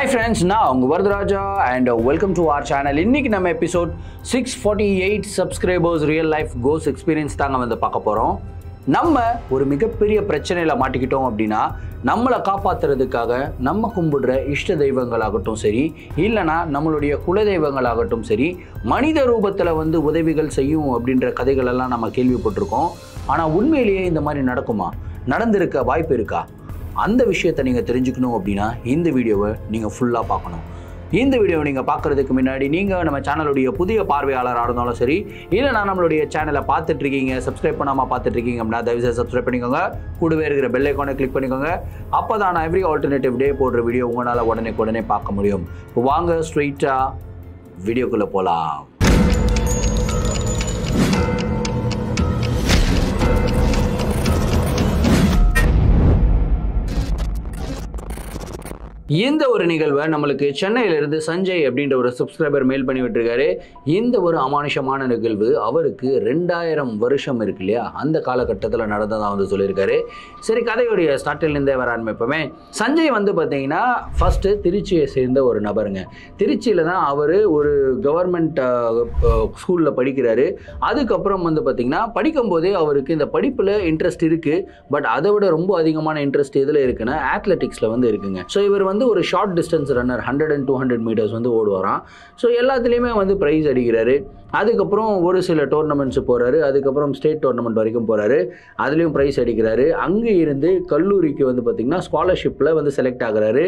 Hi friends, நான் உங்க Varadaraja and welcome to our channel. இன்னைக்கு நம்ம episode 648 subscribers real life ghost experience தாங்க வந்து பார்க்க போறோம். நம்ம ஒரு மிகப்பெரிய பிரச்சனையில மாட்டிக்கிட்டோம் அப்படின்னா நம்மளை காப்பாத்துறதுக்காக நம்ம கும்பிடுற இஷ்ட தெய்வங்களாகட்டும் சரி, இல்லைனா நம்மளுடைய குல தெய்வங்களாகட்டும் சரி, மனித ரூபத்தில் வந்து உதவிகள் செய்யும் அப்படின்ற கதைகள் எல்லாம் நம்ம கேள்விப்பட்டிருக்கோம். ஆனால் உண்மையிலேயே இந்த மாதிரி நடக்குமா? நடந்திருக்க வாய்ப்பு இருக்கா? அந்த விஷயத்தை நீங்கள் தெரிஞ்சுக்கணும் அப்படின்னா இந்த வீடியோவை நீங்கள் ஃபுல்லாக பார்க்கணும். இந்த வீடியோவை நீங்கள் பார்க்குறதுக்கு முன்னாடி நீங்கள் நம்ம சேனலுடைய புதிய பார்வையாளராக இருந்தாலும் சரி, இல்லைனா நம்மளுடைய சேனலை பார்த்துட்ருக்கீங்க, சப்ஸ்கிரைப் பண்ணாமல் பார்த்துட்ருக்கீங்க அப்படின்னா தயவுசெய்து சப்ஸ்கிரைப் பண்ணிக்கோங்க. கூடவே இருக்கிற பெல் ஐக்கானை கிளிக் பண்ணிக்கோங்க. அப்போ தான் நான் எவ்ரி ஆல்டர்னேட்டிவ் டே போடுற வீடியோ உங்களால் உடனே பார்க்க முடியும். இப்போ வாங்க ஸ்ட்ரெயிட்டாக வீடியோக்குள்ளே போகலாம். இந்த ஒரு நிகழ்வை நம்மளுக்கு சென்னையிலிருந்து சஞ்சய் அப்படின்ற ஒரு சப்ஸ்கிரைபர் மெயில் பண்ணி விட்டுருக்காரு. இந்த ஒரு அமானுஷமான நிகழ்வு அவருக்கு 2000 வருஷம் இருக்கு இல்லையா, அந்த காலகட்டத்தில் நடந்ததாக வந்து சொல்லியிருக்காரு. சரி, கதையுடைய ஸ்டார்டிலிருந்தே வர ஆரம்பிப்போமே. சஞ்சய் வந்து பார்த்தீங்கன்னா ஃபஸ்ட்டு திருச்சியை சேர்ந்த ஒரு நபருங்க. திருச்சியில் தான் அவர் ஒரு கவர்மெண்ட் ஸ்கூலில் படிக்கிறாரு. அதுக்கப்புறம் வந்து பார்த்தீங்கன்னா படிக்கும்போதே அவருக்கு இந்த படிப்பில் இன்ட்ரெஸ்ட் இருக்குது. பட் அதை விட ரொம்ப அதிகமான இன்ட்ரெஸ்ட் எதில் இருக்குன்னா அத்லெட்டிக்ஸில் வந்து இருக்குங்க. ஸோ இவர் வந்து ஒரு short distance runner, 100 and 200 metres வந்து ஓடுவாராம். ஸோ எல்லாத்துலேயுமே வந்து ப்ரைஸ் அடிக்கிறாரு. அதுக்கப்புறம் ஒரு சில டோர்னமெண்ட்ஸ் போகிறாரு. அதுக்கப்புறம் ஸ்டேட் டோர்னமெண்ட் வரைக்கும் போகிறாரு. அதுலேயும் ப்ரைஸ் அடிக்கிறாரு. அங்கே இருந்து கல்லூரிக்கு வந்து பார்த்திங்கன்னா ஸ்காலர்ஷிப்பில் வந்து செலக்ட் ஆகுறாரு.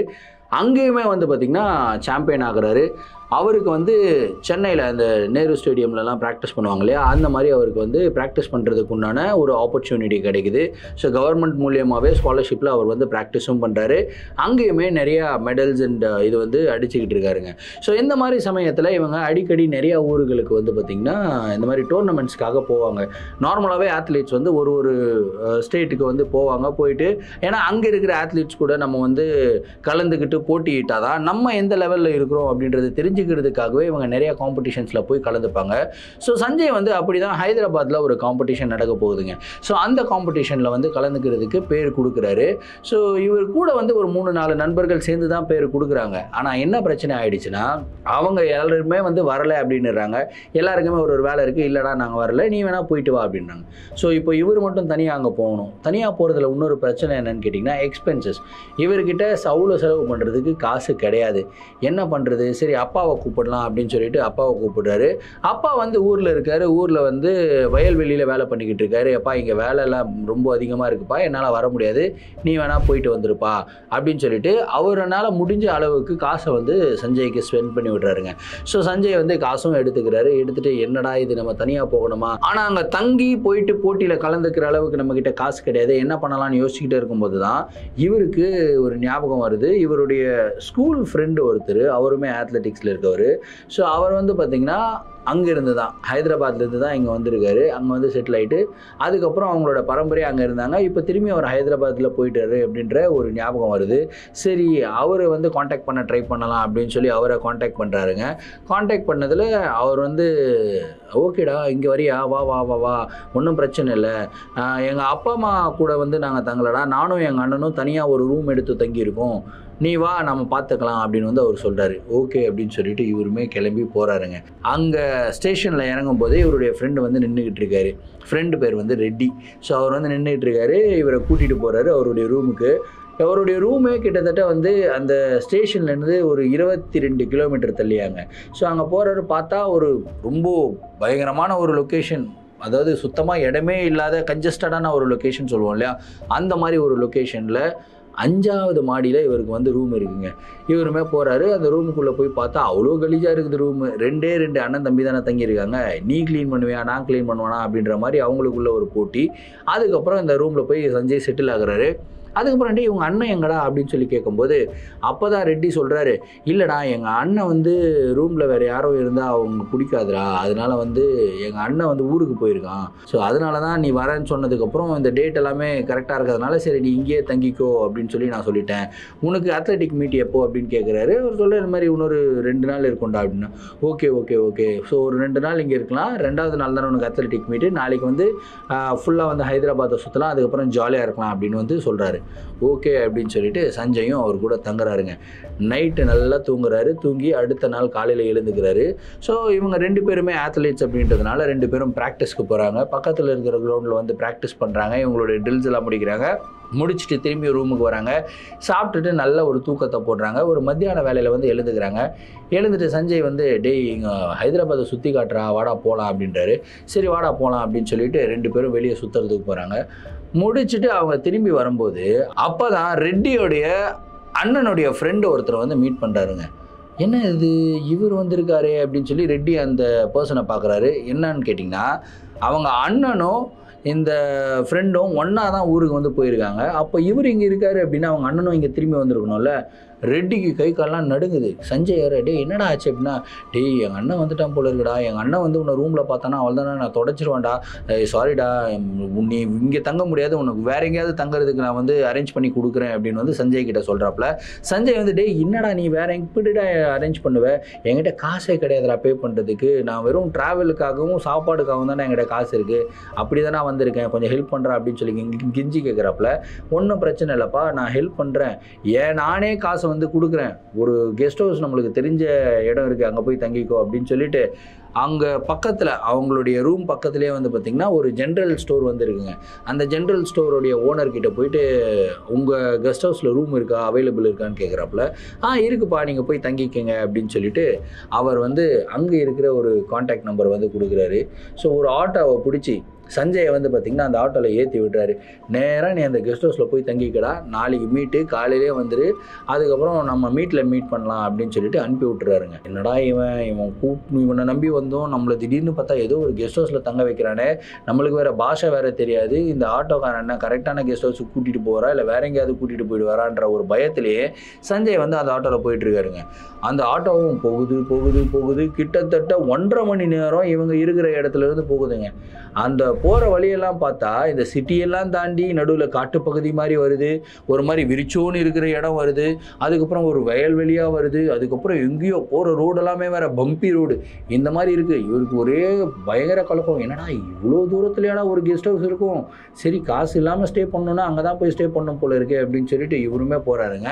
அங்கேயுமே வந்து பார்த்திங்கன்னா சாம்பியன் ஆகுறாரு. அவருக்கு வந்து சென்னையில் அந்த நேரு ஸ்டேடியம்லலாம் ப்ராக்டிஸ் பண்ணுவாங்க இல்லையா, அந்த மாதிரி அவருக்கு வந்து ப்ராக்டிஸ் பண்ணுறதுக்கு உண்டான ஒரு ஆப்பர்ச்சுனிட்டி கிடைக்குது. ஸோ கவர்மெண்ட் மூலியமாகவே ஸ்காலர்ஷிப்பில் அவர் வந்து ப்ராக்டிஸும் பண்ணுறாரு. அங்கேயுமே நிறையா மெடல்ஸ் அண்ட் இது வந்து அடிச்சுக்கிட்டு இருக்காருங்க. ஸோ இந்த மாதிரி சமயத்தில் இவங்க அடிக்கடி நிறையா ஊர்களுக்கு வந்து பார்த்திங்கன்னா இந்த மாதிரி டோர்னமெண்ட்ஸ்க்காக போவாங்க. நார்மலாகவே ஆத்லீட்ஸ் வந்து ஒரு ஸ்டேட்டுக்கு வந்து போவாங்க. போயிட்டு ஏன்னா அங்கே இருக்கிற ஆத்லீட்ஸ் கூட நம்ம வந்து கலந்துக்கிட்டு போட்டியிட்டால் தான் நம்ம எந்த லெவலில் இருக்கிறோம் அப்படின்றது தெரிஞ்சுக்கிறதுக்காகவே இவங்க நிறைய காம்படிஷன்ஸில் போய் கலந்துப்பாங்க. ஸோ சஞ்சய் வந்து அப்படி தான் ஹைதராபாத்தில் ஒரு காம்படிஷன் நடக்க போகுதுங்க. ஸோ அந்த காம்படிஷனில் வந்து கலந்துக்கிறதுக்கு பேர் கொடுக்குறாரு. ஸோ இவர் கூட வந்து ஒரு 3-4 நண்பர்கள் சேர்ந்து தான் பேர் கொடுக்குறாங்க. ஆனால் என்ன பிரச்சனை ஆகிடுச்சுன்னா அவங்க எல்லாருமே வந்து வரலை அப்படின்னுறாங்க. எல்லாருக்குமே ஒரு வேலை இருக்குது, இல்லைடா நாங்கள் வரல, நீ வேணால் போயிட்டு வா அப்படின்றாங்க. ஸோ இப்போ இவர் மட்டும் தனியாக அங்கே போகணும். தனியாக போகிறதுல இன்னொரு பிரச்சனை என்னன்னு கேட்டிங்கன்னா எக்ஸ்பென்சஸ். இவர்கிட்ட அவ்வளோ செலவு பண்ணுறதுக்கு காசு கிடையாது. என்ன பண்ணுறது? சரி, அப்பாவை கூப்பிடலாம் அப்படின்னு சொல்லிட்டு அப்பாவை கூப்பிடுறாரு. அப்பா வந்து ஊரில் இருக்காரு. ஊரில் வந்து வயல்வெளியில் வேலை பண்ணிக்கிட்டு இருக்காரு. அப்பா இங்கே வேலைலாம் ரொம்ப அதிகமாக இருக்குப்பா, என்னால் வர முடியாது, நீ வேணால் போயிட்டு வந்துருப்பா அப்படின்னு சொல்லிட்டு அவரால் முடிஞ்ச அளவுக்கு காசை வந்து சஞ்சய்க்கு ஸ்பெண்ட் பண்ணி விடுறாருங்க. ஸோ சஞ்சய் வந்து காசும் எடுத்துக்கிறாரு. எடுத்துகிட்டு என்னடா இது நம்ம தனியாக போகணுமா, ஆனால் அங்கே தங்கி போயிட்டு போட்டியில் கலந்துக்கிற அளவுக்கு நம்மக்கிட்ட காசு கிடையாது, என்ன பண்ணலாம்னு யோசிச்சுக்கிட்டே இருக்கும்போது தான் இவருக்கு ஒரு ஞாபகம் வருது. இவருடைய ஸ்கூல் ஃப்ரெண்டு ஒருத்தர், அவருமே அத்லெட்டிக்ஸில் இருக்கவர். ஸோ அவர் வந்து பார்த்திங்கன்னா அங்கேருந்து தான், ஹைதராபாத்லேருந்து தான் இங்கே வந்திருக்காரு. அங்கே வந்து செட்டில் ஆகிட்டு அதுக்கப்புறம் அவங்களோட பரம்பரையாக அங்கே இருந்தாங்க. இப்போ திரும்பி அவர் ஹைதராபாத்தில் போயிட்டாரு அப்படின்ற ஒரு ஞாபகம் வருது. சரி, அவரை வந்து காண்டாக்ட் பண்ண ட்ரை பண்ணலாம் அப்படின்னு சொல்லி அவரை காண்டாக்ட் பண்ணுறாருங்க. காண்டாக்ட் பண்ணதில் அவர் வந்து ஓகேடா இங்கே வரியா, வா வா வா வா, ஒன்றும் பிரச்சனை இல்லை, எங்கள் அப்பா அம்மா கூட வந்து நாங்கள் தங்கலடா, நானும் எங்கள் அண்ணனும் தனியாக ஒரு ரூம் எடுத்து தங்கியிருக்கோம், நீ வா நம்ம பார்த்துக்கலாம் அப்படின்னு வந்து அவர் சொல்கிறாரு. ஓகே அப்படின்னு சொல்லிட்டு இவருமே கிளம்பி போகிறாருங்க. அங்கே ஸ்டேஷனில் இறங்கும் போதே இவருடைய ஃப்ரெண்டு வந்து நின்றுக்கிட்டு இருக்காரு. ஃப்ரெண்டு பேர் வந்து ரெட்டி. ஸோ அவர் வந்து நின்றுக்கிட்டு இருக்காரு. இவரை கூட்டிகிட்டு போகிறாரு அவருடைய ரூமுக்கு. அவருடைய ரூமே கிட்டத்தட்ட வந்து அந்த ஸ்டேஷன்லேருந்து ஒரு 22 கிலோமீட்டர் தள்ளியாங்க. ஸோ அங்கே போகிறாரு. பார்த்தா ஒரு ரொம்ப பயங்கரமான ஒரு லொக்கேஷன், அதாவது சுத்தமாக இடமே இல்லாத கன்ஜஸ்டடான ஒரு லொக்கேஷன் சொல்லுவோம் இல்லையா, அந்த மாதிரி ஒரு லொக்கேஷனில் 5வது மாடியில் இவருக்கு வந்து ரூம் இருக்குங்க. இவருமே போகிறாரு. அந்த ரூமுக்குள்ளே போய் பார்த்தா அவ்வளோ கலீஜாக இருக்குது ரூமு. 2 அண்ணன் தம்பி தானே தங்கியிருக்காங்க, நீ க்ளீன் பண்ணுவியா நான் க்ளீன் பண்ணுவானா அப்படின்ற மாதிரி அவங்களுக்குள்ள ஒரு போட்டி. அதுக்கப்புறம் இந்த ரூமில் போய் சஞ்சய் செட்டில் ஆகுறாரு. அதுக்கப்புறம் இவங்க அண்ணன் எங்கடா அப்படின்னு சொல்லி கேட்கும்போது அப்போ தான் ரெட்டி சொல்கிறாரு, இல்லைடா எங்கள் அண்ணன் வந்து ரூமில் வேறு யாரோ இருந்தால் அவங்க பிடிக்காதுடா, அதனால் வந்து எங்கள் அண்ணன் வந்து ஊருக்கு போயிருக்கான், ஸோ அதனால தான் நீ வரேன்னு சொன்னதுக்கப்புறம் இந்த டேட் எல்லாமே கரெக்டாக இருக்கிறதுனால சரி நீ இங்கேயே தங்கிக்கோ அப்படின்னு சொல்லி நான் சொல்லிட்டேன். உனக்கு அத்லெட்டிக் மீட் எப்போ அப்படின்னு கேட்குறாரு. அவர் சொல்கிற இந்த மாதிரி இன்னொரு 2 நாள் இருக்கும்டா அப்படின்னா. ஓகே ஓகே ஓகே, ஸோ ஒரு 2 நாள் இங்கே இருக்கலாம், 2வது நாள் தானே உனக்கு அத்லெட்டிக் மீட்டு, நாளைக்கு வந்து ஃபுல்லாக வந்து ஹைதராபாத்தை சுற்றலாம், அதுக்கப்புறம் ஜாலியாக இருக்கலாம் அப்படின்னு வந்து சொல்கிறாரு. ஓகே அப்படின்னு சொல்லிட்டு சஞ்சயும் அவர் கூட தங்குறாருங்க. நைட்டு நல்லா தூங்குறாரு. தூங்கி அடுத்த நாள் காலையில் எழுந்துக்கிறாரு. ஸோ இவங்க 2 பேருமே ஆத்லீட்ஸ் அப்படின்றதுனால 2 பேரும் ப்ராக்டிஸ்க்கு போகிறாங்க. பக்கத்தில் இருக்கிற கிரவுண்டில் வந்து ப்ராக்டிஸ் பண்ணுறாங்க. இவங்களுடைய ட்ரில்ஸ் எல்லாம் முடிக்கிறாங்க. முடிச்சுட்டு திரும்பி ரூமுக்கு வராங்க. சாப்பிட்டுட்டு நல்ல ஒரு தூக்கத்தை போடுறாங்க. ஒரு மத்தியான வேலையில் வந்து எழுந்துக்கிறாங்க. எழுந்துட்டு சஞ்சய் வந்து டேய் இங்கே ஹைதராபாத்தை சுற்றி காட்டுறா, வாடா போகலாம் அப்படின்றாரு. சரி வாடா போகலாம் அப்படின்னு சொல்லிட்டு 2 பேரும் வெளியே சுற்றுறதுக்கு போகிறாங்க. முடிச்சுட்டு அவங்க திரும்பி வரும்போது அப்போ தான் ரெட்டியோடைய அண்ணனுடைய ஃப்ரெண்டு ஒருத்தர் வந்து மீட் பண்ணுறாருங்க. என்ன இது இவர் வந்திருக்காரு அப்படின்னு சொல்லி ரெட்டி அந்த பர்சனை பார்க்குறாரு. என்னன்னு கேட்டிங்கன்னா அவங்க அண்ணனும் இந்த ஃப்ரெண்டும் ஒன்றா தான் ஊருக்கு வந்து போயிருக்காங்க. அப்போ இவர் இங்கே இருக்காரு அப்படின்னா அவங்க அண்ணனும் இங்கே திரும்பி வந்திருக்கணும்ல. ரெட்டிக்கு கை கால்லாம் நடுங்குது. சஞ்சய் யார் டே என்னடா ஆச்சு அப்படின்னா டேய் எங்கள் அண்ணன் வந்துட்டான் போல இருக்குடா, எங்கள் அண்ணன் வந்து உன்னை ரூமில் பார்த்தானா அவள் தானே நான் தொடச்சிருவேன்டா, சாரிடா நீ இங்கே தங்க முடியாது, உனக்கு வேற எங்கேயாவது தங்குறதுக்கு நான் வந்து அரேஞ்ச் பண்ணி கொடுக்குறேன் அப்படின்னு வந்து சஞ்சய் கிட்ட சொல்கிறாப்புல. சஞ்சய் வந்து டேய் என்னடா நீ வேற எப்படிடா அரேஞ்ச் பண்ணுவேன், என்கிட்ட காசே கிடையாதுடா பே பண்ணுறதுக்கு, நான் வெறும் ட்ராவலுக்காகவும் சாப்பாடுக்காகவும் தானே என்கிட்ட காசு இருக்குது, அப்படி தானே வந்திருக்கேன், கொஞ்சம் ஹெல்ப் பண்ணுறேன் அப்படின்னு சொல்லி கிஞ்சி கேட்குறாப்புல. ஒன்றும் பிரச்சனை இல்லைப்பா நான் ஹெல்ப் பண்ணுறேன், நானே காசு வந்து கொடுக்குறேன், ஒரு கெஸ்ட் ஹவுஸ் நம்மளுக்கு தெரிஞ்ச இடம் இருக்குது அங்கே போய் தங்கிக்கோ அப்படின்னு சொல்லிட்டு அங்கே பக்கத்தில் அவங்களுடைய ரூம் பக்கத்துலேயே வந்து பார்த்திங்கன்னா ஒரு ஜென்ரல் ஸ்டோர் வந்து இருக்குங்க. அந்த ஜென்ரல் ஸ்டோருடைய ஓனர்கிட்ட போயிட்டு உங்கள் கெஸ்ட் ஹவுஸில் ரூம் இருக்கா அவைலபிள் இருக்கான்னு கேட்குறாப்புல. இருக்குப்பா நீங்கள் போய் தங்கிக்கங்க அப்படின்னு சொல்லிட்டு அவர் வந்து அங்கே இருக்கிற ஒரு கான்டாக்ட் நம்பர் வந்து கொடுக்குறாரு. ஸோ ஒரு ஆட்டோவை பிடிச்சி சஞ்சயை வந்து பார்த்திங்கன்னா அந்த ஆட்டோவில் ஏற்றி விடுறாரு. நேராக நீ அந்த கெஸ்ட் ஹவுஸில் போய் தங்கிக்கடா, நாளைக்கு மீட்டு காலையிலே வந்துரு, அதுக்கப்புறம் நம்ம மீட் பண்ணலாம் அப்படின்னு சொல்லிட்டு அனுப்பி விட்டுறாருங்க. என்னடா இவனை நம்பி வந்தோம், நம்மளை திடீர்னு பார்த்தா ஏதோ ஒரு கெஸ்ட் ஹவுஸில் தங்க வைக்கிறானே, நம்மளுக்கு வேறு பாஷை வேறு தெரியாது, இந்த ஆட்டோக்காரன் என்ன கரெக்டான கெஸ்ட் ஹவுஸுக்கு கூட்டிகிட்டு போகிறா இல்லை வேற எங்கேயாவது கூட்டிகிட்டு போயிடுவாரான்ற ஒரு பயத்திலேயே சஞ்சய் வந்து அந்த ஆட்டோவில் போயிட்டுருக்காருங்க. அந்த ஆட்டோவும் போகுது கிட்டத்தட்ட 1.5 மணி நேரம் இவங்க இருக்கிற இடத்துல இருந்து போகுதுங்க. அந்த போகிற வழியெல்லாம் பார்த்தா இந்த சிட்டியெல்லாம் தாண்டி நடுவில் காட்டுப்பகுதி மாதிரி வருது, ஒரு மாதிரி விரிச்சோன்னு இருக்கிற இடம் வருது, அதுக்கப்புறம் ஒரு வயல்வெளியாக வருது, அதுக்கப்புறம் எங்கேயோ போகிற ரோடு எல்லாமே வேறு பம்பி ரோடு இந்த மாதிரி இருக்குது. இவருக்கு ஒரே பயங்கர குழப்பம், என்னடா இவ்வளோ தூரத்துலையாடா ஒரு கெஸ்ட் ஹவுஸ் இருக்கும், சரி காசு இல்லாமல் ஸ்டே பண்ணணுன்னா அங்கே தான் போய் ஸ்டே பண்ணணும் போல இருக்கே அப்படின்னு சொல்லிட்டு இவருமே போகிறாருங்க.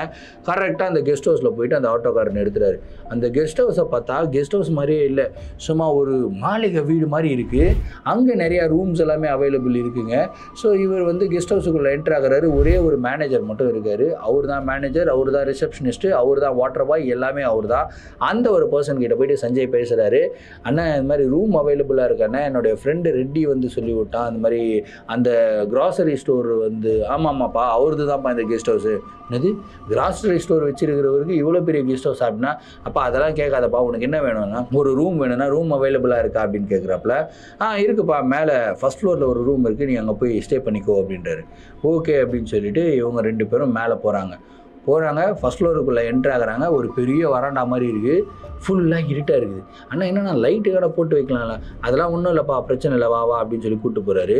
கரெக்டாக அந்த கெஸ்ட் ஹவுஸில் போயிட்டு அந்த ஆட்டோக்காரன் எடுத்துறாரு. அந்த கெஸ்ட் ஹவுஸை பார்த்தா கெஸ்ட் ஹவுஸ் மாதிரியே இல்லை, சும்மா ஒரு மாளிகை வீடு மாதிரி இருக்குது. அங்கே நிறைய ரூம்ஸ் எல்லாமே அவைலபிள் இருக்குங்க. ஸோ இவர் வந்து கெஸ்ட் ஹவுஸுக்குள்ளே என்ட்ரு ஆகிறாரு. ஒரே ஒரு மேனேஜர் மட்டும் இருக்காரு. அவர் தான் மேனேஜர், அவர் தான் ரிசப்ஷனிஸ்ட்டு, அவர் தான் வாட்டர் பாய், எல்லாமே அவர் தான். அந்த ஒரு பர்சன் கிட்ட போயிட்டு சஞ்சய் பேசுகிறாரு. அண்ணா இந்த மாதிரி ரூம் அவைலபிளாக இருக்காண்ணா, என்னுடைய ஃப்ரெண்டு ரெட்டி வந்து சொல்லி விட்டான், அந்த மாதிரி அந்த கிராசரி ஸ்டோர் வந்து ஆமாம்மாப்பா அவரது தான்ப்பா இந்த கெஸ்ட் ஹவுஸு. என்னது கிராசரி ஸ்டோர் வச்சிருக்கிறவருக்கு இவ்வளோ பெரிய கெஸ்ட் ஹவுஸ் அப்படின்னா, அப்பா அதெல்லாம் கேட்காதப்பா, உனக்கு என்ன வேணும்னா ஒரு ரூம் வேணும்னா ரூம் அவைலபிளாக இருக்கா அப்படின்னு கேட்குறாப்புல. இருக்குப்பா மேலே ஃபஸ்ட் ஃப்ளோரில் ஒரு ரூம் இருக்குது, நீ அங்கே போய் ஸ்டே பண்ணிக்கோ அப்படின்றாரு. ஓகே அப்படின்னு சொல்லிட்டு இவங்க 2 பேரும் மேலே போகிறாங்க. ஃபஸ்ட் ஃப்ளோருக்குள்ளே என்ட்ரு ஆகிறாங்க. ஒரு பெரிய வராண்டா மாதிரி இருக்குது, ஃபுல்லாக இருட்டாக இருக்குது. ஆனால் என்னென்னா லைட்டு கடை போட்டு வைக்கலாம்ல, அதெல்லாம் ஒன்றும் இல்லைப்பா பிரச்சனை இல்லை வா அப்படின்னு சொல்லி கூப்பிட்டு போகிறாரு.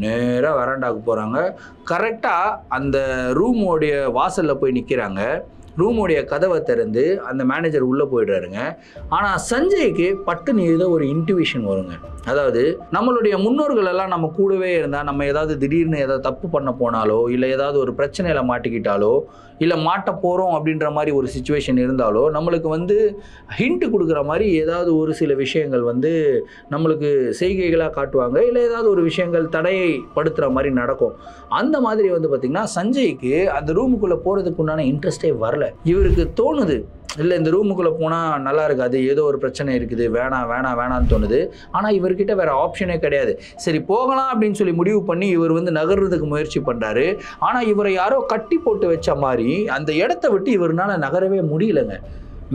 நேராக வராண்டாவுக்கு போகிறாங்க. கரெக்டாக அந்த ரூமோடைய வாசலில் போய் நிற்கிறாங்க. ரூமோடைய கதவை திறந்து அந்த மேனேஜர் உள்ளே போயிடுறாருங்க. ஆனால் சஞ்சய்க்கு பட்டுன்னு ஏதோ ஒரு இன்ட்யூஷன் வருங்க. அதாவது நம்மளுடைய முன்னோர்கள் எல்லாம் நம்ம கூடவே இருந்தால், நம்ம ஏதாவது திடீர்னு ஏதாவது தப்பு பண்ண போனாலோ இல்லை ஏதாவது ஒரு பிரச்சனையில் மாட்டிக்கிட்டாலோ இல்லை மாட்ட போகிறோம் அப்படின்ற மாதிரி ஒரு சிச்சுவேஷன் இருந்தாலோ நம்மளுக்கு வந்து ஹிண்ட் கொடுக்குற மாதிரி ஏதாவது ஒரு சில விஷயங்கள் வந்து நம்மளுக்கு செய்கைகளாக காட்டுவாங்க, இல்லை ஏதாவது ஒரு விஷயங்கள் தடையை படுத்துகிற மாதிரி நடக்கும். அந்த மாதிரி வந்து பார்த்திங்கன்னா சஞ்சய்க்கு அந்த ரூமுக்குள்ளே போகிறதுக்கு உண்டான இன்ட்ரெஸ்டே வரல. இவருக்கு தோணுது இல்லை இந்த ரூமுக்குள்ளே போனால் நல்லா இருக்காது, ஏதோ ஒரு பிரச்சனை இருக்குது, வேணான்னு தோணுது. ஆனால் இவர்கிட்ட வேறு ஆப்ஷனே கிடையாது. சரி போகலாம் அப்படின்னு சொல்லி முடிவு பண்ணி இவர் வந்து நகர்றதுக்கு முயற்சி பண்ணுறாரு. ஆனால் இவரை யாரோ கட்டி போட்டு வச்ச மாதிரி அந்த இடத்த விட்டு இவரால் நகரவே முடியலைங்க.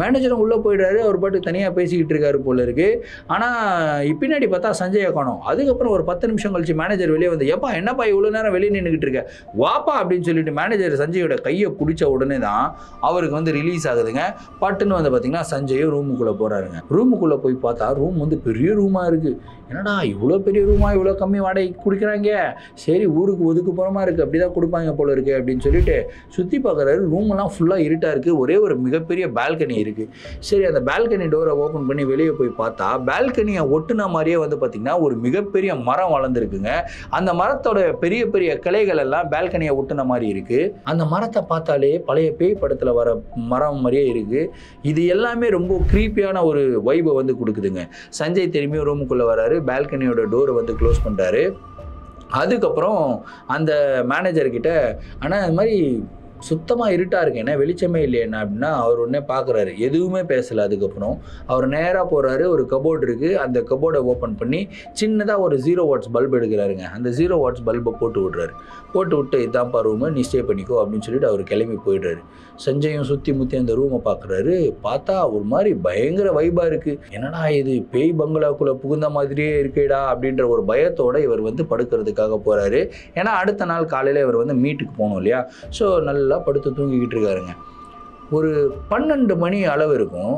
மேனேஜரும் உள்ளே போயிடுறாரு. அவர் பாட்டு தனியாக பேசிக்கிட்டு இருக்காரு போல இருக்குது. ஆனால் பின்னாடி பார்த்தா சஞ்சயை காணோம். அதுக்கப்புறம் ஒரு 10 நிமிஷம் கழிச்சு மேனேஜர் வெளியே வந்து எப்பா என்னப்பா இவ்வளோ நேரம் வெளியே நின்றுக்கிட்டு இருக்க, வாப்பா அப்படின்னு சொல்லிட்டு மேனேஜர் சஞ்சயோட கையை பிடிச்ச உடனே தான் அவருக்கு வந்து ரிலீஸ் ஆகுதுங்க. பட்டுன்னு வந்து பார்த்திங்கன்னா சஞ்சயும் ரூமுக்குள்ளே போகிறாருங்க. ரூமுக்குள்ளே போய் பார்த்தா ரூம் வந்து பெரிய ரூமாக இருக்குது. என்னடா இவ்வளோ பெரிய ரூமாக இவ்வளோ கம்மி வாடகை குடிக்கிறாங்க, சரி ஊருக்கு ஒதுக்குப்புறமா இருக்குது, அப்படி தான் கொடுப்பாங்க போல இருக்குது அப்படின்னு சொல்லிட்டு சுற்றி பார்க்குறாரு. ரூமெல்லாம் ஃபுல்லாக இருட்டாக இருக்குது. ஒரே ஒரு மிகப்பெரிய பால்கனி இருக்குது. சரி, அந்த பால்கனி டோரை ஓப்பன் பண்ணி வெளியே போய் பார்த்தா பால்கனியை ஒட்டுன மாதிரியே வந்து பார்த்திங்கன்னா ஒரு மிகப்பெரிய மரம் வளர்ந்துருக்குங்க. அந்த மரத்தோட பெரிய பெரிய கிளைகள் எல்லாம் பால்கனியை ஒட்டுன மாதிரி இருக்குது. அந்த மரத்தை பார்த்தாலே பழைய பேய் படத்தில் வர மரம் மாதிரியே இருக்குது. இது எல்லாமே ரொம்ப க்ரீப்பியான ஒரு வைபை வந்து கொடுக்குதுங்க. சஞ்சய் திரும்பியும் ரூமுக்குள்ளே வராரு, பால்கனியோட டோரை வந்து க்ளோஸ் பண்ணுறாரு. அதுக்கப்புறம் அந்த மேனேஜர்கிட்ட, ஆனால் அது மாதிரி சுத்தமாக இருட்டாக இருக்கு, ஏன்னா வெளிச்சமே இல்லையா அப்படின்னா அவர் உடனே பார்க்குறாரு, எதுவுமே பேசலை. அதுக்கப்புறம் அவர் நேராக போகிறாரு, ஒரு கபோர்டு இருக்குது, அந்த கபோர்டை ஓப்பன் பண்ணி சின்னதாக ஒரு 0 வாட்ஸ் பல்ப் எடுக்கிறாருங்க. அந்த 0 வாட்ஸ் பல்பை போட்டு விட்றாரு. போட்டு விட்டு இதான்ப்பா ரூமு, நீ ஸ்டே பண்ணிக்கோ அப்படின்னு சொல்லிட்டு அவர் கிளம்பி போயிடுறாரு. சஞ்சயும் சுற்றி முற்றி அந்த ரூமை பார்க்குறாரு. பார்த்தா ஒரு மாதிரி பயங்கர வைபாக இருக்குது. என்னடா இது பேய் பங்களாக்குள்ளே புகுந்த மாதிரியே இருக்கேடா அப்படின்ற ஒரு பயத்தோடு இவர் வந்து படுக்கிறதுக்காக போகிறாரு. ஏன்னா அடுத்த நாள் காலையில் இவர் வந்து மீட்டுக்கு போகணும் இல்லையா. ஸோ நல்லா படுத்து தூங்கிக்கிட்டு இருக்காருங்க. ஒரு 12 மணி அளவு இருக்கும்.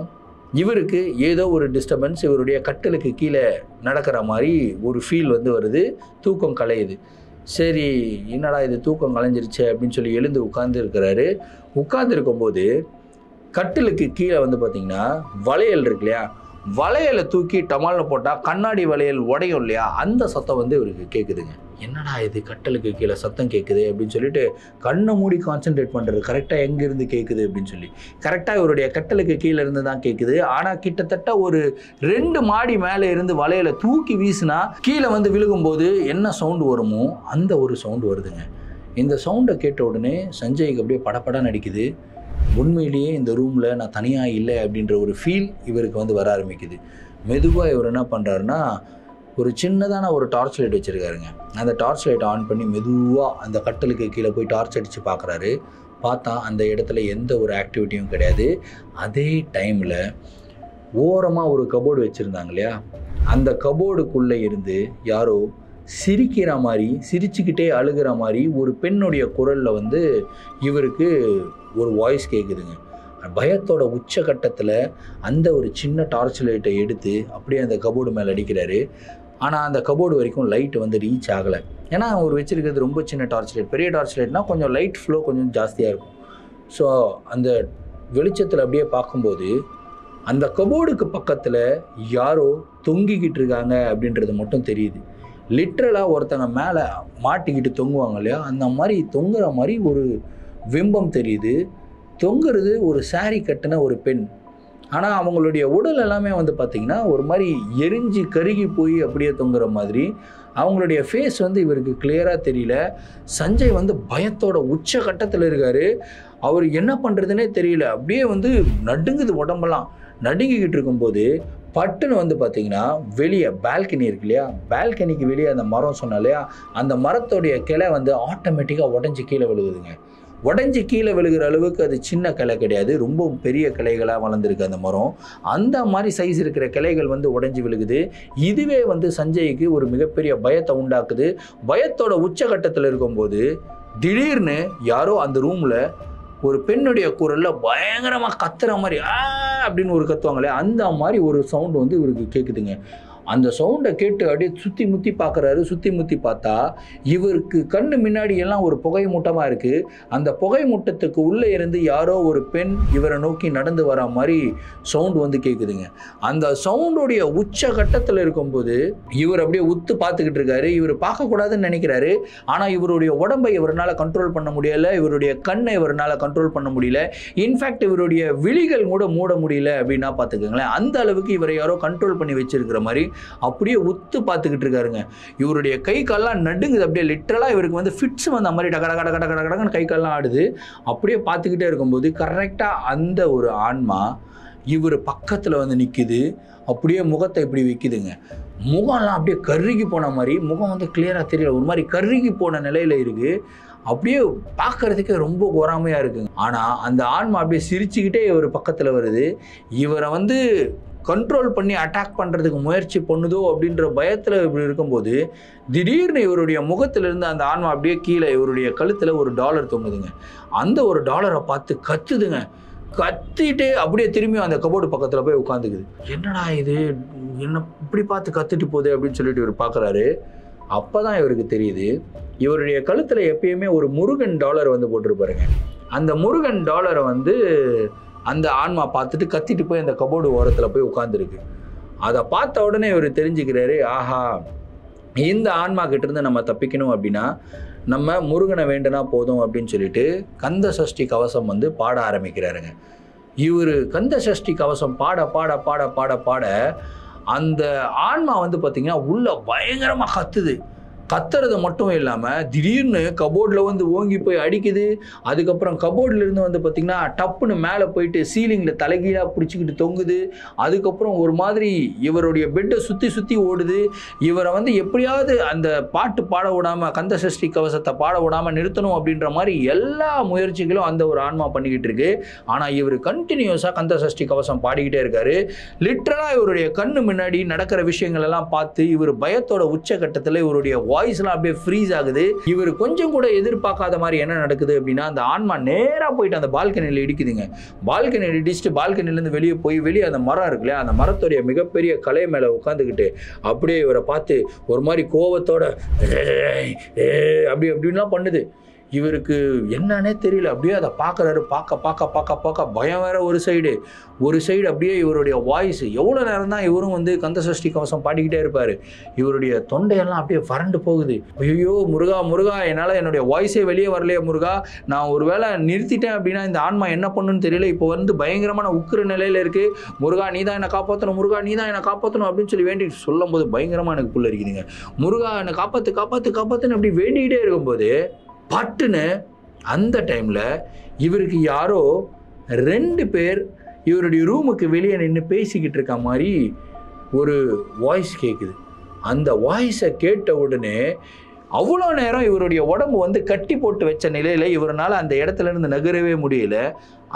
இவருக்கு ஏதோ ஒரு டிஸ்டர்பன்ஸ், இவருடைய கட்டிலுக்கு கீழே நடக்கிற மாதிரி ஒரு ஃபீல் வந்து வருது. தூக்கம் கலையுது. சரி, என்னடா இது தூக்கம் கலைஞ்சிருச்சு அப்படின்னு சொல்லி எழுந்து உட்கார்ந்து இருக்கும்போது கட்டிலுக்கு கீழே வந்து பார்த்தீங்கன்னா வளையல் இருக்கு இல்லையா, வளையலை தூக்கி டமால்னு போட்டால் கண்ணாடி வளையல் உடையும் இல்லையா, அந்த சத்தம் வந்து இவருக்கு கேட்குதுங்க. என்னடா இது கட்டலுக்கு கீழே சத்தம் கேட்குது அப்படின்னு சொல்லிட்டு கண்ணை மூடி கான்சென்ட்ரேட் பண்ணுறது, கரெக்டாக எங்கேருந்து கேட்குது அப்படின்னு சொல்லி. கரெக்டாக இவருடைய கட்டலுக்கு கீழே இருந்து தான் கேட்குது. ஆனால் கிட்டத்தட்ட ஒரு 2 மாடி மேலே இருந்து வளையலை தூக்கி வீசினா கீழே வந்து விழுகும்போது என்ன சவுண்டு வருமோ அந்த ஒரு சவுண்டு வருதுங்க. இந்த சவுண்டை கேட்ட உடனே சஞ்சய்க்கு அப்படியே படப்படம் நடிக்குது. உண்மையிலேயே இந்த ரூமில் நான் தனியாக இல்லை அப்படின்ற ஒரு ஃபீல் இவருக்கு வந்து வர ஆரம்பிக்குது. மெதுவாக இவர் என்ன பண்ணுறாருன்னா, ஒரு சின்னதான ஒரு டார்ச் லைட் வச்சுருக்காருங்க. அந்த டார்ச் லைட்டை ஆன் பண்ணி மெதுவாக அந்த கட்டலுக்கு கீழே போய் டார்ச் அடித்து பார்க்குறாரு. பார்த்தா அந்த இடத்துல எந்த ஒரு ஆக்டிவிட்டியும் கிடையாது. அதே டைமில் ஓரமாக ஒரு கபோர்டு வச்சுருந்தாங்க இல்லையா, அந்த கபோர்டுக்குள்ளே இருந்து யாரோ சிரிக்கிற மாதிரி, சிரிச்சுக்கிட்டே அழுகிற மாதிரி ஒரு பெண்ணுடைய குரலில் வந்து இவருக்கு ஒரு வாய்ஸ் கேட்குதுங்க. பயத்தோட உச்சகட்டத்தில் அந்த ஒரு சின்ன டார்ச் லைட்டை எடுத்து அப்படியே அந்த கபோர்டு மேலே அடிக்கிறாரு. ஆனால் அந்த கபோர்டு வரைக்கும் லைட் வந்து ரீச் ஆகலை. ஏன்னா அவர் வச்சுருக்கிறது ரொம்ப சின்ன டார்ச் லைட். பெரிய டார்ச் லைட்னால் கொஞ்சம் லைட் ஃப்ளோ கொஞ்சம் ஜாஸ்தியாக இருக்கும். ஸோ அந்த வெளிச்சத்தில் அப்படியே பார்க்கும்போது அந்த கபோர்டுக்கு பக்கத்தில் யாரோ தொங்கிக்கிட்டு இருக்காங்க அப்படின்றது மட்டும் தெரியுது. லிட்ரலாக ஒருத்தங்க மேலே மாட்டிக்கிட்டு தொங்குவாங்க இல்லையா, அந்த மாதிரி தொங்குற மாதிரி ஒரு பிம்பம் தெரியுது. தொங்குறது ஒரு சாரி கட்டின ஒரு பெண். ஆனால் அவங்களுடைய உடல் எல்லாமே வந்து பார்த்திங்கன்னா ஒரு மாதிரி எரிஞ்சு கருகி போய் அப்படியே தொங்குற மாதிரி. அவங்களுடைய ஃபேஸ் வந்து இவருக்கு கிளியராக தெரியல. சஞ்சய் வந்து பயத்தோட உச்ச கட்டத்தில் இருக்கார். அவர் என்ன பண்ணுறதுனே தெரியல. அப்படியே வந்து நடுங்குது உடம்பெல்லாம். நடுங்கிக்கிட்டு இருக்கும்போது பட்டுன்னு வந்து பார்த்தீங்கன்னா வெளியே பால்கனி இருக்கு இல்லையா, பால்கனிக்கு வெளியே அந்த மரம் சொன்னோம் இல்லையா, அந்த மரத்தோடைய கிளை வந்து ஆட்டோமேட்டிக்காக உடஞ்சி கீழே விழுகுதுங்க. உடஞ்சி கீழே விழுகிற அளவுக்கு அது சின்ன கிளை கிடையாது, ரொம்ப பெரிய கிளைகளாக வளர்ந்துருக்கு அந்த மரம். அந்த மாதிரி சைஸ் இருக்கிற கிளைகள் வந்து உடஞ்சி விழுகுது. இதுவே வந்து சஞ்சய்க்கு ஒரு மிகப்பெரிய பயத்தை உண்டாக்குது. பயத்தோட உச்சகட்டத்தில் இருக்கும்போது திடீர்னு யாரோ அந்த ரூமில் ஒரு பெண்ணுடைய குரலில் பயங்கரமாக கத்துற மாதிரி அப்படின்னு ஒரு கத்துவாங்களே, அந்த மாதிரி ஒரு சவுண்டு வந்து இவருக்கு கேட்குதுங்க. அந்த சவுண்டை கேட்டு அப்படியே சுற்றி முற்றி பார்க்குறாரு. சுற்றி முற்றி பார்த்தா இவருக்கு கண்ணு முன்னாடி எல்லாம் ஒரு புகை மூட்டமாக இருக்குது. அந்த புகை மூட்டத்துக்கு உள்ளே இருந்து யாரோ ஒரு பெண் இவரை நோக்கி நடந்து வர மாதிரி சவுண்டு வந்து கேட்குதுங்க. அந்த சவுண்டுடைய உச்ச கட்டத்தில் இருக்கும்போது இவர் அப்படியே உத்து பார்த்துக்கிட்டு இருக்காரு. இவர் பார்க்கக்கூடாதுன்னு நினைக்கிறாரு. ஆனால் இவருடைய உடம்பை இவரால் கண்ட்ரோல் பண்ண முடியலை, இவருடைய கண்ணை இவரால் கண்ட்ரோல் பண்ண முடியல. இன்ஃபேக்ட் இவருடைய விழிகள் கூட மூட முடியல அப்படின்னா பார்த்துக்கோங்களேன். அந்த அளவுக்கு இவரை யாரோ கண்ட்ரோல் பண்ணி வச்சிருக்கிற மாதிரி அப்படியே உத்து பார்த்துக்கிட்டு இருக்காருங்க. இவருடைய கை கால்லாம் நடுங்குது. அப்படியே லிட்டரலாக இவருக்கு வந்து ஃபிட்ஸ் வந்த மாதிரி டகடகடகடகடகடன்னு கை கால்லாம் ஆடுது. அப்படியே பார்த்துக்கிட்டே இருக்கும்போது கரெக்டாக அந்த ஒரு ஆன்மா இவர் பக்கத்தில் வந்து நிற்குது. அப்படியே முகத்தை இப்படி வைக்குதுங்க. முகம்லாம் அப்படியே கருகி போன மாதிரி, முகம் வந்து கிளியராக தெரியல, ஒரு மாதிரி கருகி போன நிலையில் இருக்குது. அப்படியே பார்க்கறதுக்கே ரொம்ப பொறாமையாக இருக்குங்க. ஆனால் அந்த ஆன்மா அப்படியே சிரிச்சுக்கிட்டே இவர் பக்கத்தில் வருது. இவரை வந்து கண்ட்ரோல் பண்ணி அட்டாக் பண்ணுறதுக்கு முயற்சி பண்ணுதோ அப்படின்ற பயத்தில் இப்படி இருக்கும்போது திடீர்னு இவருடைய முகத்திலிருந்து அந்த ஆன்மா அப்படியே கீழே இவருடைய கழுத்தில் ஒரு டாலர் தொங்குதுங்க. அந்த ஒரு டாலரை பார்த்து கத்துதுங்க. கத்திட்டு அப்படியே திரும்பி அந்த கபோர்டு பக்கத்தில் போய் உட்காந்துக்குது. என்னடா இது, என்ன இப்படி பார்த்து கத்துட்டு போகுது அப்படின்னு சொல்லிட்டு இவர் பார்க்குறாரு. அப்போ தான் இவருக்கு தெரியுது, இவருடைய கழுத்தில் எப்பயுமே ஒரு முருகன் டாலர் வந்து போட்டிருப்பாருங்க. அந்த முருகன் டாலரை வந்து அந்த ஆன்மா பார்த்துட்டு கத்திட்டு போய் அந்த கபோர்டு ஓரத்தில் போய் உட்காந்துருக்கு. அதை பார்த்த உடனே இவர் தெரிஞ்சுக்கிறாரு, ஆஹா இந்த ஆன்மா கிட்ட இருந்து நம்ம தப்பிக்கணும் அப்படின்னா நம்ம முருகனை வேண்டுனா போதும் அப்படின்னு சொல்லிட்டு கந்த சஷ்டி கவசம் வந்து பாட ஆரம்பிக்கிறாருங்க. இவர் கந்த சஷ்டி கவசம் பாட பாட பாட பாட பாட அந்த ஆன்மா வந்து பார்த்தீங்கன்னா உள்ள பயங்கரமாக கத்துறது மட்டும் இல்லாமல் திடீர்னு கபோர்டில் வந்து ஓங்கி போய் அடிக்குது. அதுக்கப்புறம் கபோர்டில் இருந்து வந்து பார்த்திங்கன்னா டப்புன்னு மேலே போயிட்டு சீலிங்கில் தலைகீழாக பிடிச்சிக்கிட்டு தொங்குது. அதுக்கப்புறம் ஒரு மாதிரி இவருடைய பெட்டை சுற்றி ஓடுது. இவரை வந்து எப்படியாவது அந்த பாட்டு பாட விடாமல் கந்த சஷ்டி கவசத்தை பாட விடாமல் நிறுத்தணும் அப்படின்ற மாதிரி எல்லா முயற்சிகளும் அந்த ஒரு ஆன்மா பண்ணிக்கிட்டு இருக்கு. ஆனால் இவர் கண்டினியூஸாக கந்த சஷ்டி கவசம் பாடிக்கிட்டே இருக்காரு. லிட்ரலாக இவருடைய கண்ணு முன்னாடி நடக்கிற விஷயங்கள் எல்லாம் பார்த்து இவர் பயத்தோட உச்சகட்டத்தில் இவருடைய வாய்ஸ்லாம் அப்படியே ஃப்ரீஸ் ஆகுது. இவர் கொஞ்சம் கூட எதிர்பார்க்காத மாதிரி என்ன நடக்குது அப்படின்னா அந்த ஆன்மா நேராக போயிட்டு அந்த பால்கனியில் இடிக்குதுங்க. பால்கனியில் இடிச்சுட்டு பால்கனிலேருந்து வெளியே அந்த மரம் இருக்கு இல்லையா, அந்த மரத்துடைய மிகப்பெரிய கலை மேலே உட்காந்துக்கிட்டு அப்படியே இவரை பார்த்து ஒரு மாதிரி கோவத்தோட அப்படின்லாம் பண்ணுது. இவருக்கு என்னன்னே தெரியல. அப்படியே அதை பார்க்குறாரு. பார்க்க பயம் வேற ஒரு சைடு அப்படியே இவருடைய வாய்ஸ் எவ்வளோ நேரம் தான் இவரும் வந்து கந்த சஷ்டி கவசம் பாடிக்கிட்டே இருப்பார். இவருடைய தொண்டையெல்லாம் அப்படியே வறண்டு போகுது. ஐயோ முருகா என்னால் என்னுடைய வாய்ஸே வெளியே வரலையே முருகா, நான் ஒரு வேளை நிறுத்திட்டேன் அப்படின்னா இந்த ஆன்மா என்ன பண்ணுன்னு தெரியல, இப்போ வந்து பயங்கரமான உக்கிர நிலையில் இருக்குது, முருகா நீ தான் என்னை காப்பாற்றணும், முருகா நீ தான் என்னை காப்பாற்றணும் அப்படின்னு சொல்லி வேண்டி சொல்லும் போது பயங்கரமாக எனக்கு புள்ள இருக்குதுங்க. முருகா என்னை காப்பாற்றுன்னு அப்படி வேண்டிக்கிட்டே இருக்கும்போது பட்டுன்னு அந்த டைமில் இவருக்கு யாரோ 2 பேர் இவருடைய ரூமுக்கு வெளியே நின்று பேசிக்கிட்டு இருக்க மாதிரி ஒரு வாய்ஸ் கேட்குது. அந்த வாய்ஸை கேட்ட உடனே அவ்வளோ நேரம் இவருடைய உடம்பு வந்து கட்டி போட்டு வச்ச நிலையில் இவரால் அந்த இடத்துல இருந்து நகரவே முடியல.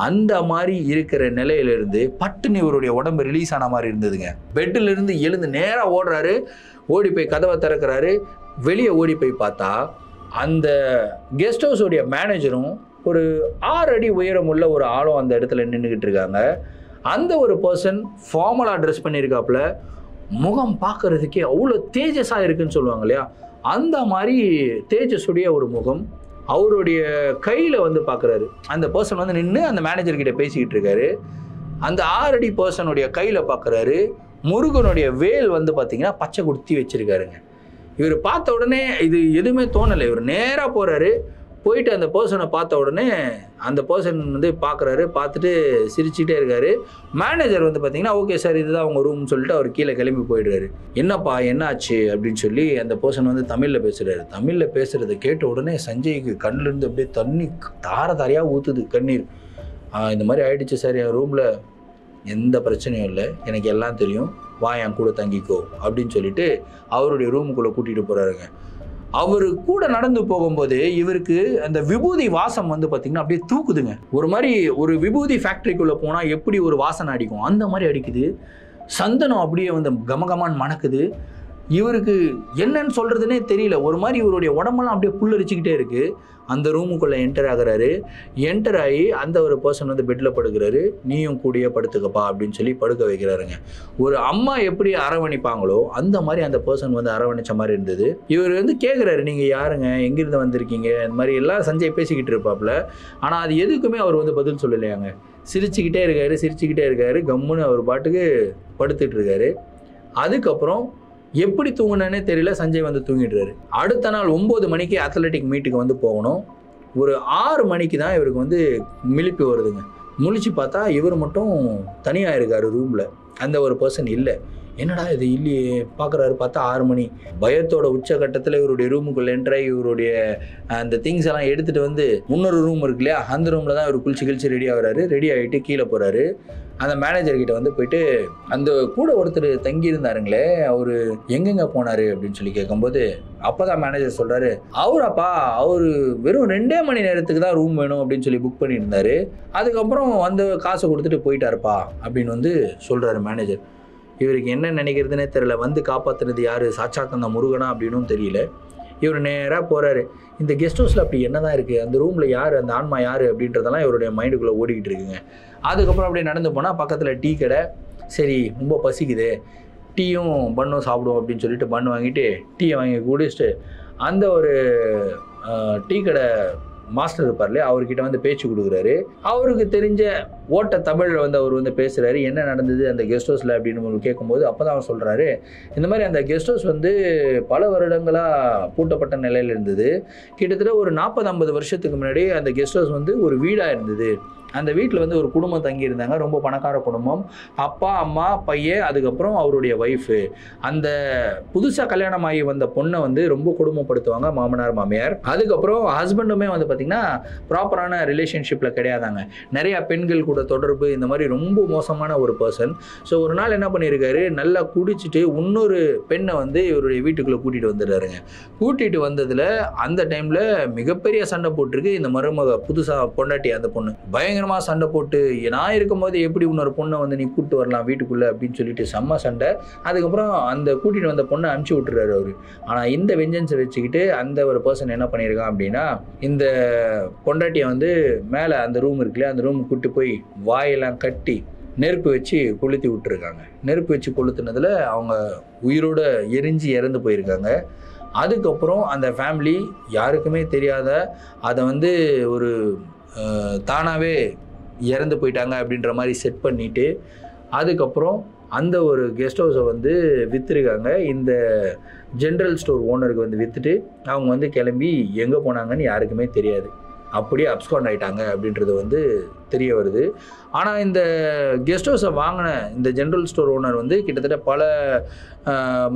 அந்த மாதிரி இருக்கிற நிலையிலிருந்து பட்டுன்னு இவருடைய உடம்பு ரிலீஸ் ஆன மாதிரி இருந்ததுங்க. பெட்டில் இருந்து எழுந்து நேராக ஓடுறாரு. ஓடி போய் கதவை திறக்கிறாரு. வெளியே ஓடி போய் பார்த்தா அந்த கெஸ்ட் ஹவுஸோடைய மேனேஜரும் ஒரு 6 அடி உயரம் உள்ள ஒரு ஆளும் அந்த இடத்துல நின்றுக்கிட்டு இருக்காங்க. அந்த ஒரு பர்சன் ஃபார்மலாக ட்ரெஸ் பண்ணியிருக்காப்புல. முகம் பார்க்கறதுக்கே அவ்வளோ தேஜஸாக இருக்குன்னு சொல்லுவாங்க இல்லையா, அந்த மாதிரி தேஜஸுடைய ஒரு முகம். அவருடைய கையில் வந்து பார்க்குறாரு. அந்த பர்சன் வந்து நின்று அந்த மேனேஜர்கிட்ட பேசிக்கிட்டு இருக்காரு. அந்த 6 அடி பர்சனுடைய கையில் பார்க்குறாரு. முருகனுடைய வேல் வந்து பார்த்திங்கன்னா பச்சை குத்தி வச்சுருக்காருங்க. இவர் பார்த்த உடனே இது எதுவுமே தோணலை. இவர் நேராக போகிறாரு. போயிட்டு அந்த பர்சனை பார்த்த உடனே அந்த பர்சன் வந்து பார்க்குறாரு. பார்த்துட்டு சிரிச்சுட்டே இருக்காரு. மேனேஜர் வந்து பார்த்தீங்கன்னா ஓகே சார் இதுதான் அவங்க ரூம்னு சொல்லிட்டு அவர் கீழே கிளம்பி போயிடுறாரு. என்னப்பா என்னாச்சு அப்படின்னு சொல்லி அந்த பர்சன் வந்து தமிழில் பேசுகிறாரு. தமிழில் பேசுகிறத கேட்ட உடனே சஞ்சய்க்கு கண்ணிலேருந்து அப்படியே தண்ணி தாரையாக ஊற்றுது கண்ணீர். இந்த மாதிரி ஆயிடுச்சு சார், என் ரூமில் எந்த பிரச்சனையும் இல்லை, எனக்கு எல்லாம் தெரியும், வா என் கூட தங்கிக்கோ அப்படின்னு சொல்லிட்டு அவருடைய ரூமுக்குள்ளே கூட்டிகிட்டு போகிறாருங்க. அவர் கூட நடந்து போகும்போது இவருக்கு அந்த விபூதி வாசம் வந்து பார்த்திங்கன்னா அப்படியே தூக்குதுங்க. ஒரு மாதிரி ஒரு விபூதி ஃபேக்ட்ரிக்குள்ளே போனால் எப்படி ஒரு வாசனை அடிக்கும் அந்த மாதிரி அடிக்குது. சந்தனம் அப்படியே வந்து கமகமான்னு மணக்குது. இவருக்கு என்னன்னு சொல்கிறதுனே தெரியல. ஒரு மாதிரி இவருடைய உடம்பெல்லாம் அப்படியே புல்லரிச்சுக்கிட்டே இருக்குது. அந்த ரூமுக்குள்ளே என்டர் ஆகிறாரு. என்டர் ஆகி அந்த ஒரு பர்சன் வந்து பெட்டில் படுக்கிறாரு. நீயும் கூடிய படுத்துக்கப்பா அப்படின்னு சொல்லி படுக்க வைக்கிறாருங்க. ஒரு அம்மா எப்படி அரவணைப்பாங்களோ அந்த மாதிரி அந்த பர்சன் வந்து அரவணைச்ச மாதிரி இருந்தது. இவர் வந்து கேட்குறாரு, நீங்கள் யாருங்க, எங்கேருந்து வந்திருக்கீங்க, இந்த மாதிரி எல்லாம் சஞ்சய் பேசிக்கிட்டு இருப்பாப்புல. ஆனால் அது எதுக்குமே அவர் வந்து பதில் சொல்லலையாங்க. சிரிச்சுக்கிட்டே இருக்காரு. கம்முன்னு அவர் பாட்டுக்கு படுத்துட்டு இருக்காரு. அதுக்கப்புறம் எப்படி தூங்கினே தெரியல, சஞ்சய் வந்து தூங்கிடுறாரு. அடுத்த நாள் 9 மணிக்கு அத்லெட்டிக் மீட்டுக்கு வந்து போகணும். ஒரு 6 மணிக்கு தான் இவருக்கு வந்து மிளிப்பு வருதுங்க. முழிச்சு பார்த்தா இவர் மட்டும் தனியாக இருக்காரு ரூமில். அந்த ஒரு பர்சன் இல்லை. என்னடா இது இல்லையே, பார்க்குறாரு. பார்த்தா 6 மணி. பயத்தோட உச்சகட்டத்தில் இவருடைய ரூமுக்குள்ளே என்ட்ராகி இவருடைய அந்த திங்ஸ் எல்லாம் எடுத்துகிட்டு வந்து இன்னொரு ரூம் இருக்கு இல்லையா, அந்த ரூமில் தான் இவர் குளிச்சு ரெடி ஆகுறாரு. ரெடி ஆகிட்டு கீழே போகிறாரு. அந்த மேனேஜர்கிட்ட வந்து போயிட்டு அந்த கூட ஒருத்தர் தங்கியிருந்தாருங்களே அவர் எங்கெங்கே போனார் அப்படின்னு சொல்லி கேட்கும்போது அப்போ தான் மேனேஜர் சொல்கிறாரு, அவர் வெறும் 2 மணி நேரத்துக்கு தான் ரூம் வேணும் அப்படின்னு சொல்லி புக் பண்ணியிருந்தாரு. அதுக்கப்புறம் வந்து காசை கொடுத்துட்டு போயிட்டாருப்பா அப்படின்னு வந்து சொல்கிறாரு மேனேஜர். இவருக்கு என்ன நினைக்கிறதுனே தெரியல. வந்து காப்பாற்றுனது யார், சாட்சாத் முருகனா அப்படின்னும் தெரியல. இவர் நேராக போகிறாரு. இந்த கெஸ்ட் ஹவுஸில் அப்படி என்ன தான் இருக்குது, அந்த ரூமில் யார், அந்த ஆன்மா யார் அப்படின்றதெல்லாம் இவருடைய மைண்டுக்குள்ளே ஓடிக்கிட்டு இருக்குங்க. அதுக்கப்புறம் அப்படியே நடந்து போனால் பக்கத்தில் டீ கடை. சரி ரொம்ப பசிக்குது, டீயும் பன்னும் சாப்பிடுவோம் அப்படின்னு சொல்லிட்டு பன் வாங்கிட்டு டீயை வாங்கி குடிச்சிட்டு அந்த ஒரு டீ கடை மாஸ்டர் இருப்பார் இல்லையா, அவர்கிட்ட வந்து பேச்சு கொடுக்குறாரு. அவருக்கு தெரிஞ்ச ஓட்ட தமிழில் வந்து அவர் வந்து பேசுகிறாரு, என்ன நடந்தது அந்த கெஸ்ட் ஹவுஸில் அப்படின்னு கேட்கும்போது அப்போ தான் அவர் சொல்கிறாரு, இந்த மாதிரி அந்த கெஸ்ட் ஹவுஸ் வந்து பல வருடங்களாக பூட்டப்பட்ட நிலையில் இருந்தது. கிட்டத்தட்ட ஒரு 40-50 வருஷத்துக்கு முன்னாடி அந்த கெஸ்ட் ஹவுஸ் வந்து ஒரு வீடாக இருந்தது. அந்த வீட்டில் வந்து ஒரு குடும்பம் தங்கியிருந்தாங்க, ரொம்ப பணக்கார குடும்பம். அப்பா, அம்மா, பையன், அதுக்கப்புறம் அவருடைய ஒய்ஃபு. அந்த புதுசாக கல்யாணம் ஆகி வந்த பொண்ணை வந்து ரொம்ப குடும்பப்படுத்துவாங்க மாமனார் மாமியார். அதுக்கப்புறம் ஹஸ்பண்டுமே வந்து பார்த்திங்கன்னா ப்ராப்பரான ரிலேஷன்ஷிப்பில் கிடையாதாங்க. நிறையா பெண்கள் கூட தொடர்பு, இந்த மாதிரி ரொம்ப மோசமான ஒரு பர்சன். ஸோ ஒரு நாள் என்ன பண்ணியிருக்காரு, நல்லா குடிச்சிட்டு இன்னொரு பெண்ணை வந்து இவருடைய வீட்டுக்குள்ளே கூட்டிகிட்டு வந்துடுறாருங்க. கூட்டிகிட்டு வந்ததில் அந்த டைமில் மிகப்பெரிய சண்டை போட்டிருக்கு இந்த மருமக, புதுசாக பொண்டாட்டி அந்த பொண்ணு. பயங்கரமாக சண்டை போட்டு, நான் இருக்கும்போது எப்படி இன்னொரு பொண்ணை வந்து நீ கூப்பிட்டு வரலாம் வீட்டுக்குள்ளே அப்படின்னு சொல்லிட்டு செம்ம சண்டை. அதுக்கப்புறம் அந்த கூட்டிகிட்டு வந்த பொண்ணை அனுப்பிச்சி விட்டுறாரு அவர். ஆனால் இந்த வெஞ்சன்ஸை வச்சுக்கிட்டு அந்த ஒரு பர்சன் என்ன பண்ணியிருக்கான் அப்படின்னா, இந்த பொண்டாட்டியை வந்து மேலே அந்த ரூம் இருக்குல்லையா, அந்த ரூம் கூப்பிட்டு போய் வாயெல்லாம் கட்டி நெருப்பு வச்சு கொளுத்தி விட்டுருக்காங்க. நெருப்பு வச்சு கொளுத்துனதில் அவங்க உயிரோடு எரிஞ்சு இறந்து போயிருக்காங்க. அதுக்கப்புறம் அந்த ஃபேமிலி யாருக்குமே தெரியாத அதை வந்து ஒரு தானாகவே இறந்து போயிட்டாங்க அப்படின்ற மாதிரி செட் பண்ணிவிட்டு அதுக்கப்புறம் அந்த ஒரு கெஸ்ட் ஹவுஸை வந்து விற்றுருக்காங்க. இந்த ஜென்ரல் ஸ்டோர் ஓனருக்கு வந்து விற்றுட்டு அவங்க வந்து கிளம்பி எங்கே போனாங்கன்னு யாருக்குமே தெரியாது. அப்படியே அப்ஸ்காண்ட் ஆகிட்டாங்க அப்படின்றது வந்து தெரிய வருது. ஆனால் இந்த கெஸ்ட் ஹவுஸை வாங்கின இந்த ஜென்ரல் ஸ்டோர் ஓனர் வந்து கிட்டத்தட்ட பல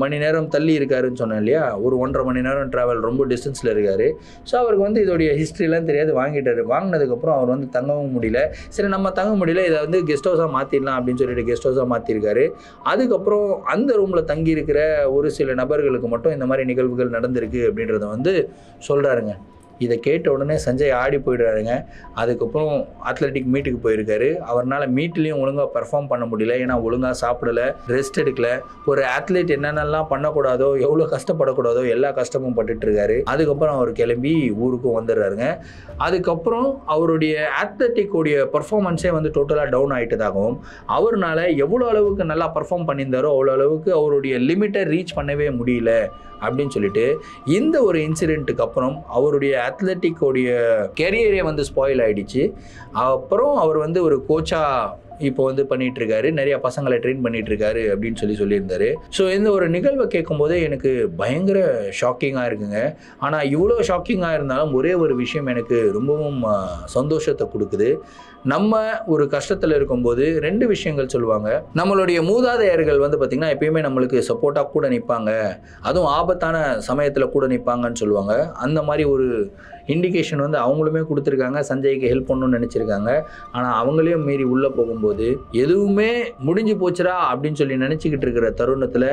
மணி நேரம் தள்ளி இருக்காருன்னு சொன்னேன் இல்லையா, ஒரு 1.5 மணி நேரம் ட்ராவல், ரொம்ப டிஸ்டன்ஸில் இருக்கார். ஸோ அவருக்கு வந்து இதோடைய ஹிஸ்ட்ரிலாம் தெரியாது, வாங்கிட்டார். வாங்கினதுக்கப்புறம் அவர் வந்து தங்கவும் முடியல. சரி நம்ம தங்க முடியல, இதை வந்து கெஸ்ட் ஹவுஸாக மாற்றிடலாம் அப்படின்னு சொல்லிட்டு கெஸ்ட் ஹவுஸாக மாற்றிருக்காரு. அதுக்கப்புறம் அந்த ரூமில் தங்கியிருக்கிற ஒரு சில நபர்களுக்கு மட்டும் இந்த மாதிரி நிகழ்வுகள் நடந்திருக்கு அப்படின்றத வந்து சொல்கிறாருங்க. இதை கேட்ட உடனே சஞ்சய் ஆடி போயிடுறாருங்க. அதுக்கப்புறம் அத்லெட்டிக் மீட்டுக்கு போயிருக்காரு. அவரால் மீட்லேயும் ஒழுங்காக பர்ஃபார்ம் பண்ண முடியல, ஏன்னா ஒழுங்காக சாப்பிடலை, ரெஸ்ட் எடுக்கல. ஒரு அத்லெட் என்னென்னலாம் பண்ணக்கூடாதோ, எவ்வளோ கஷ்டப்படக்கூடாதோ எல்லா கஷ்டமும் பட்டுட்டு இருக்காரு. அதுக்கப்புறம் அவர் கிளம்பி ஊருக்கும் வந்துடுறாருங்க. அதுக்கப்புறம் அவருடைய அத்லெட்டிக்கோடைய பர்ஃபார்மன்ஸே வந்து டோட்டலாக டவுன் ஆகிட்டதாகவும், அவர்னால எவ்வளோ அளவுக்கு நல்லா பர்ஃபார்ம் பண்ணியிருந்தாரோ அவ்வளோ அளவுக்கு அவருடைய லிமிட்டை ரீச் பண்ணவே முடியல அப்படின்னு சொல்லிட்டு இந்த ஒரு இன்சிடென்ட்டுக்கு அப்புறம் அவருடைய அத்லெட்டிக்கோடைய கெரியரே வந்து ஸ்பாயில் ஆகிடுச்சு. அப்புறம் அவர் வந்து ஒரு கோச்சாக இப்போ வந்து பண்ணிட்டு இருக்காரு, நிறைய பசங்களை ட்ரெயின் பண்ணிட்டு இருக்காரு அப்படின்னு சொல்லியிருந்தாரு. ஸோ இந்த ஒரு நிகழ்வை கேட்கும் போதே எனக்கு பயங்கர ஷாக்கிங்காக இருக்குங்க. ஆனால் இவ்வளோ ஷாக்கிங்காக இருந்தாலும் ஒரே ஒரு விஷயம் எனக்கு ரொம்பவும் சந்தோஷத்தை கொடுக்குது. நம்ம ஒரு கஷ்டத்தில் இருக்கும்போது 2 விஷயங்கள் சொல்லுவாங்க. நம்மளுடைய மூதாதையர்கள் வந்து பார்த்திங்கன்னா எப்பயுமே நம்மளுக்கு சப்போர்ட்டாக கூட நிற்பாங்க, அதுவும் ஆபத்தான சமயத்தில் கூட நிற்பாங்கன்னு சொல்லுவாங்க. அந்த மாதிரி ஒரு இண்டிகேஷன் வந்து அவங்களுமே கொடுத்துருக்காங்க. சஞ்சய்க்கு ஹெல்ப் பண்ணணும்னு நினச்சிருக்காங்க. ஆனால் அவங்களையும் மீறி உள்ளே போகும்போது எதுவுமே முடிஞ்சு போச்சுரா அப்படின்னு சொல்லி நினச்சிக்கிட்டு இருக்கிற தருணத்தில்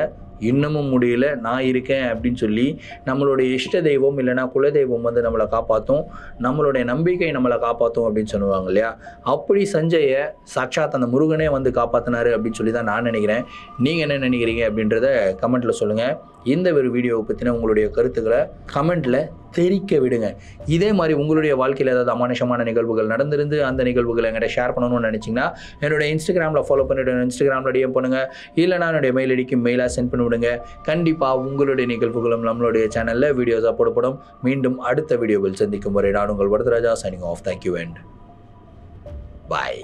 இன்னமும் முடியல, நான் இருக்கேன் அப்படின்னு சொல்லி நம்மளுடைய இஷ்ட தெய்வம் இல்லைனா குலதெய்வம் வந்து நம்மளை காப்பாற்றும், நம்மளுடைய நம்பிக்கை நம்மளை காப்பாற்றும் அப்படின்னு சொல்லுவாங்க இல்லையா. அப்படி சஞ்சயை சாட்சாத் அந்த முருகனே வந்து காப்பாற்றினாரு அப்படின்னு சொல்லி தான் நான் நினைக்கிறேன். நீங்கள் என்ன நினைக்கிறீங்க அப்படின்றத கமெண்ட்டில் சொல்லுங்கள். இந்த ஒரு வீடியோவை பற்றின உங்களுடைய கருத்துக்களை கமெண்ட்டில் தெரிக்க விடுங்க. இதே மாதிரி உங்களுடைய வாழ்க்கையில் ஏதாவது அமானுஷமான நிகழ்வுகள் நடந்திருந்து அந்த நிகழ்வுகளை என்கிட்ட ஷேர் பண்ணணும்னு நினச்சிங்கன்னா என்னுடைய இன்ஸ்டாகிராமில் ஃபாலோ பண்ணிவிட்டு இன்ஸ்டாகிராமில் டிஎம் பண்ணுங்கள், இல்லைனா என்னுடைய மெயில் ஐடிக்கு மெயிலாக சென்ட் பண்ணிவிடுங்க. கண்டிப்பாக உங்களுடைய நிகழ்வுகளும் நம்மளுடைய சேனலில் வீடியோஸாக போடப்படும். மீண்டும் அடுத்த வீடியோவில் சந்திக்கும் வரை நான் உங்கள் Varadaraja, signing off. Thank you and bye.